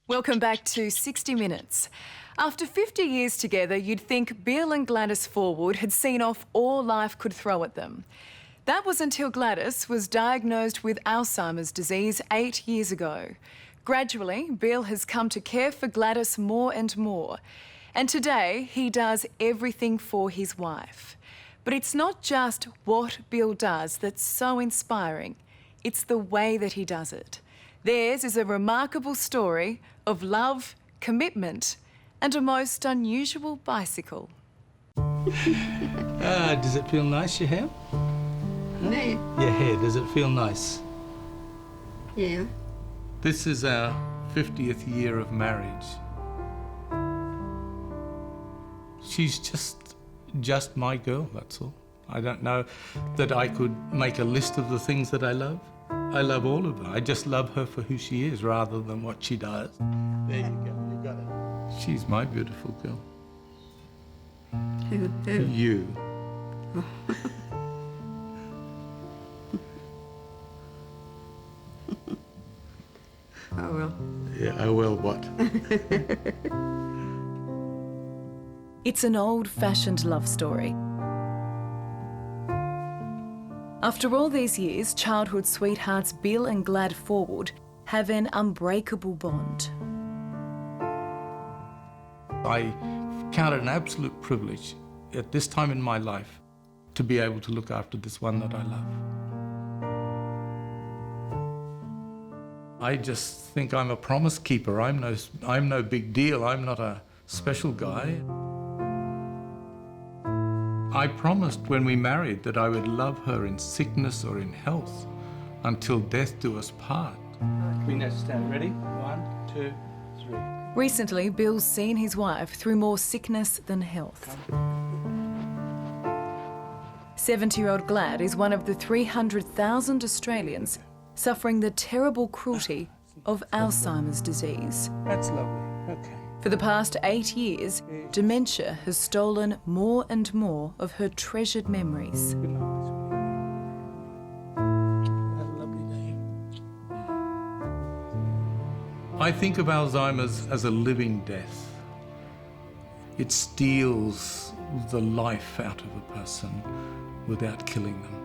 Welcome back to 60 Minutes. After 50 years together, you'd think Bill and Gladys Forward had seen off all life could throw at them. That was until Gladys was diagnosed with Alzheimer's disease 8 years ago. Gradually, Bill has come to care for Gladys more and more. And today, he does everything for his wife. But it's not just what Bill does that's so inspiring, it's the way that he does it. Theirs is a remarkable story of love, commitment, and a most unusual bicycle. Does it feel nice, your hair? Me? Your hair, does it feel nice? Yeah. This is our 50th year of marriage. She's just my girl, that's all. I don't know that I could make a list of the things that I love. I love all of her. I just love her for who she is rather than what she does. There you go, you got it. She's my beautiful girl. Who? You. Oh, well. Yeah, oh well, what? It's an old-fashioned love story. After all these years, childhood sweethearts Bill and Glad Forward have an unbreakable bond. I count it an absolute privilege at this time in my life to be able to look after this one that I love. I just think I'm a promise keeper. I'm no big deal. I'm not a special guy. I promised when we married that I would love her in sickness or in health until death do us part. Queen, let's stand. Ready? 1, 2, 3. Recently, Bill's seen his wife through more sickness than health. 70-year-old Glad is one of the 300,000 Australians suffering the terrible cruelty of Alzheimer's disease. That's lovely. Okay. For the past 8 years, dementia has stolen more and more of her treasured memories. Good night. Have a lovely day. I think of Alzheimer's as a living death. It steals the life out of a person without killing them.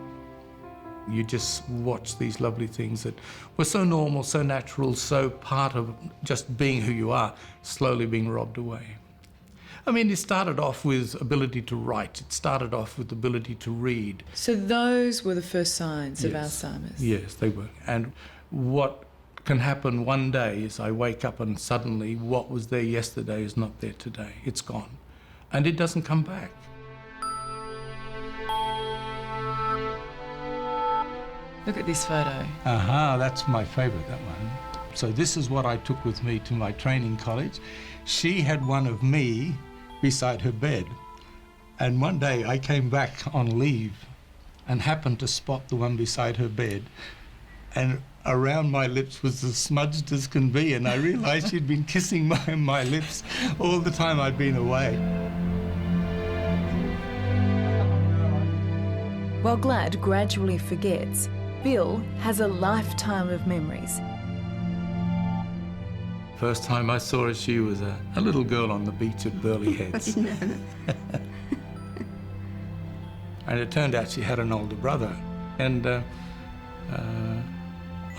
You just watch these lovely things that were so normal, so natural, so part of just being who you are, slowly being robbed away. I mean, it started off with ability to write. It started off with ability to read. So those were the first signs of Yes. Alzheimer's? Yes, they were. And what can happen one day is I wake up and suddenly what was there yesterday is not there today. It's gone. And it doesn't come back. Look at this photo. That's my favourite, that one. So this is what I took with me to my training college. She had one of me beside her bed. And one day I came back on leave and happened to spot the one beside her bed. And around my lips was as smudged as can be. And I realised she'd been kissing my lips all the time I'd been away. While Glad gradually forgets, Bill has a lifetime of memories. First time I saw her, she was a little girl on the beach at Burleigh Heads. And it turned out she had an older brother. And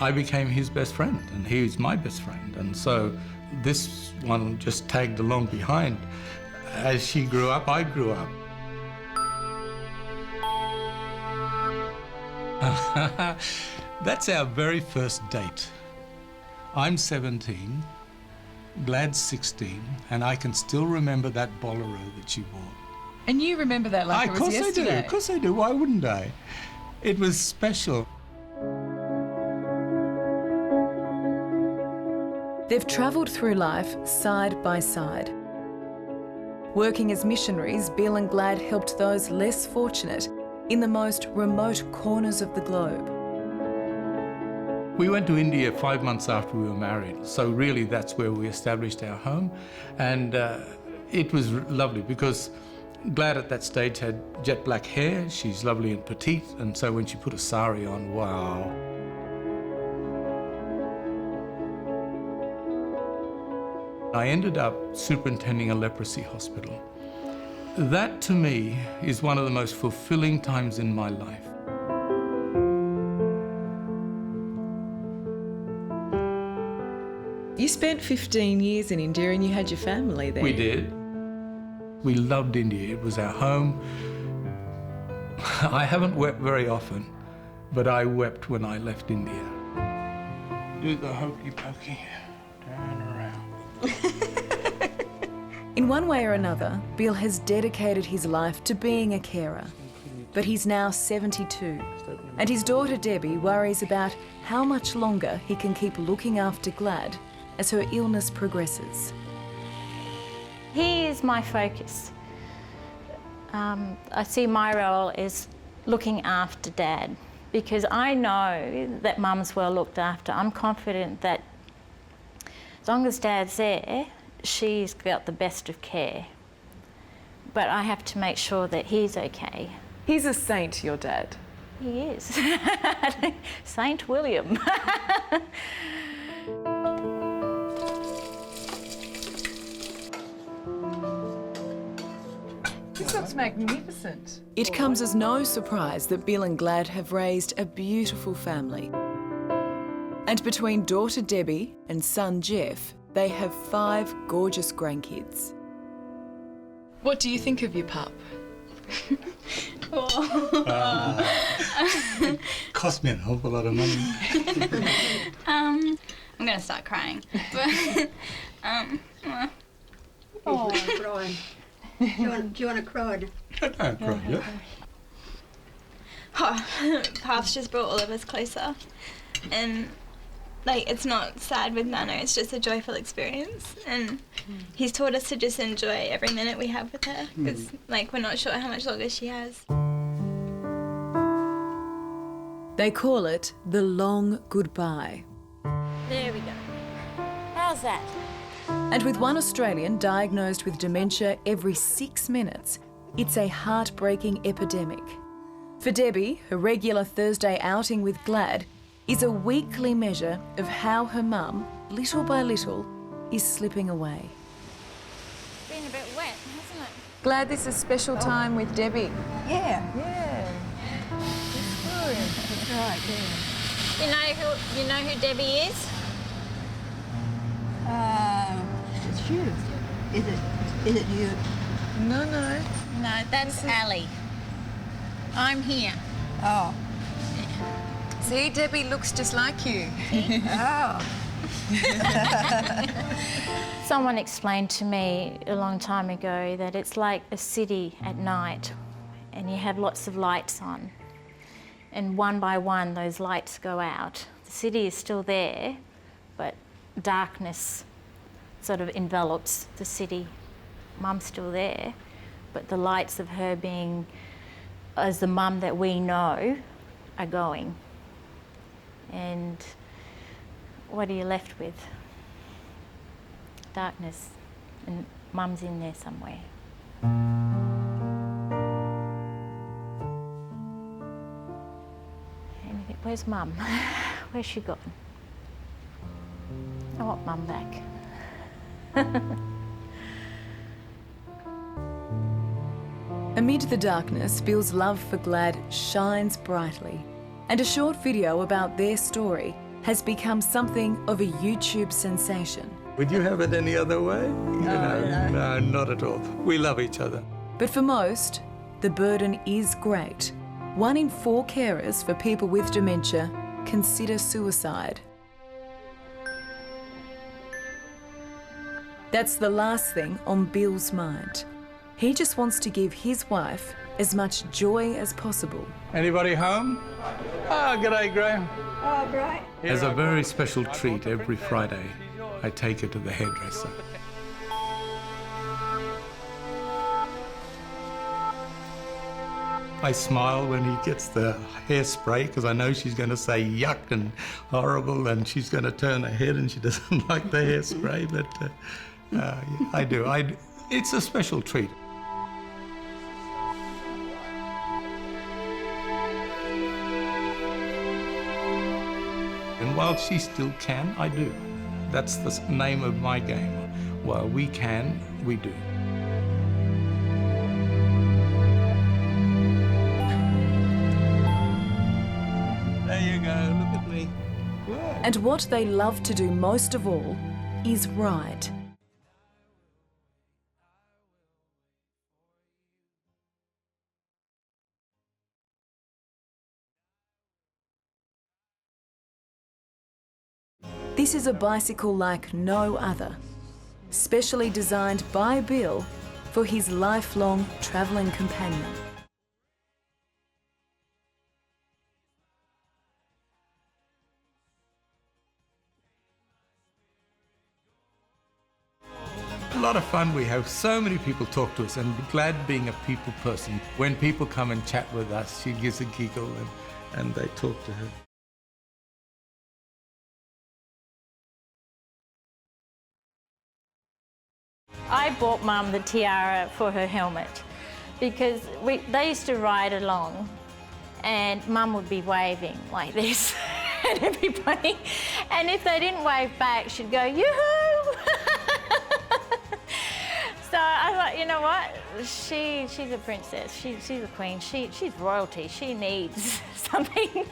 I became his best friend, and he was my best friend. And so this one just tagged along behind. As she grew up, I grew up. That's our very first date. I'm 17, Glad's 16, and I can still remember that bolero that she wore. And you remember that like it was yesterday? Of course I do. Why wouldn't I? It was special. They've travelled through life side by side. Working as missionaries, Bill and Glad helped those less fortunate in the most remote corners of the globe. We went to India 5 months after we were married, so really that's where we established our home. And it was lovely because Glad at that stage had jet black hair, she's lovely and petite, and so when she put a sari on, wow. I ended up superintending a leprosy hospital. That, to me, is one of the most fulfilling times in my life. You spent 15 years in India and you had your family there. We did. We loved India. It was our home. I haven't wept very often, but I wept when I left India. Do the hokey pokey, turn around. In one way or another, Bill has dedicated his life to being a carer. But he's now 72, and his daughter Debbie worries about how much longer he can keep looking after Glad as her illness progresses. He is my focus. I see my role as looking after Dad, because I know that Mum's well looked after. I'm confident that as long as Dad's there, she's got the best of care. But I have to make sure that he's okay. He's a saint, your dad. He is. Saint William. This looks magnificent. It comes as no surprise that Bill and Glad have raised a beautiful family. And between daughter Debbie and son Jeff, they have 5 gorgeous grandkids. What do you think of your pup? Cost me an awful lot of money. I'm gonna start crying. But, Oh, crying. Do you want to cry? Don't cry, yeah. Path's just brought all of us closer, and like it's not sad with Nana, it's just a joyful experience, and he's taught us to just enjoy every minute we have with her, because like we're not sure how much longer she has. They call it the long goodbye. There we go. How's that? And with one Australian diagnosed with dementia every 6 minutes, it's a heartbreaking epidemic. For Debbie, her regular Thursday outing with Glad is a weekly measure of how her mum, little by little, is slipping away. Been a bit wet, hasn't it? Glad this is special time with Debbie. Yeah. Yeah. That's right, yeah. You know who Debbie is? It's you. Is it you? No. No, that's Ali. I'm here. Oh. See, Debbie looks just like you. Oh. Someone explained to me a long time ago that it's like a city at night, and you have lots of lights on, and one by one those lights go out. The city is still there, but darkness sort of envelops the city. Mum's still there, but the lights of her being as the mum that we know are going. And what are you left with? Darkness, and Mum's in there somewhere. And you think, where's Mum? Where's she gone? I want Mum back. Amid the darkness, Bill's love for Glad shines brightly, and a short video about their story has become something of a YouTube sensation. Would you have it any other way? No, not at all. We love each other. But for most, the burden is great. 1 in 4 carers for people with dementia consider suicide. That's the last thing on Bill's mind. He just wants to give his wife as much joy as possible. Anybody home? Ah, g'day, Graham. Oh, right. As a very special treat every Friday, I take her to the hairdresser. I smile when he gets the hairspray because I know she's going to say yuck and horrible, and she's going to turn her head and she doesn't like the hairspray, but yeah, I do. It's a special treat. And while she still can, I do. That's the name of my game. While we can, we do. There you go, look at me. Good. And what they love to do most of all is ride. This is a bicycle like no other, specially designed by Bill for his lifelong travelling companion. A lot of fun we have. So many people talk to us, and Glad being a people person. When people come and chat with us, she gives a giggle and they talk to her. I bought Mum the tiara for her helmet because they used to ride along and Mum would be waving like this at everybody, and if they didn't wave back, she'd go, yoo-hoo! So I thought, you know what? She's a princess. She's a queen. She's royalty. She needs something.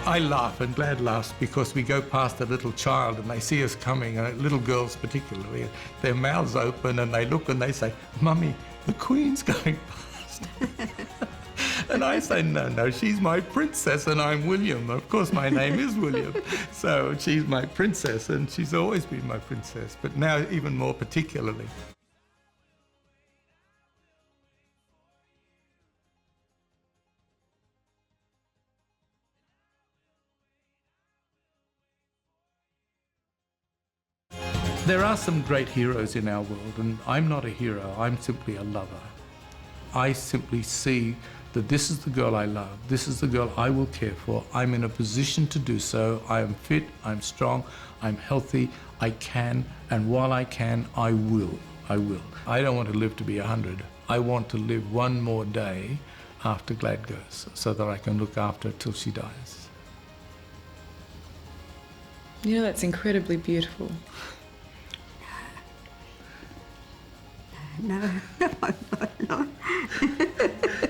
I laugh, and Glad laughs, because we go past a little child and they see us coming, and little girls particularly, their mouths open and they look and they say, "Mummy, the Queen's going past." And I say, no, she's my princess and I'm William. Of course, my name is William. So she's my princess, and she's always been my princess, but now even more particularly. There are some great heroes in our world, and I'm not a hero, I'm simply a lover. I simply see that this is the girl I love, this is the girl I will care for, I'm in a position to do so, I am fit, I'm strong, I'm healthy, I can, and while I can, I will. I don't want to live to be 100. I want to live one more day after Glad goes, so that I can look after her till she dies. You know, that's incredibly beautiful. No, no.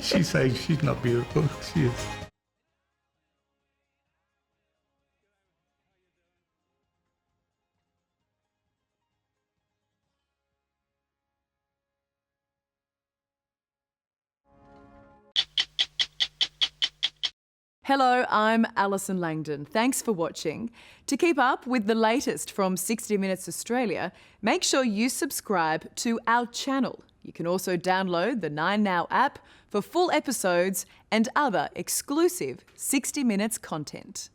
She's saying she's not beautiful, she is. Hello, I'm Alison Langdon. Thanks for watching. To keep up with the latest from 60 Minutes Australia, make sure you subscribe to our channel. You can also download the 9Now app for full episodes and other exclusive 60 Minutes content.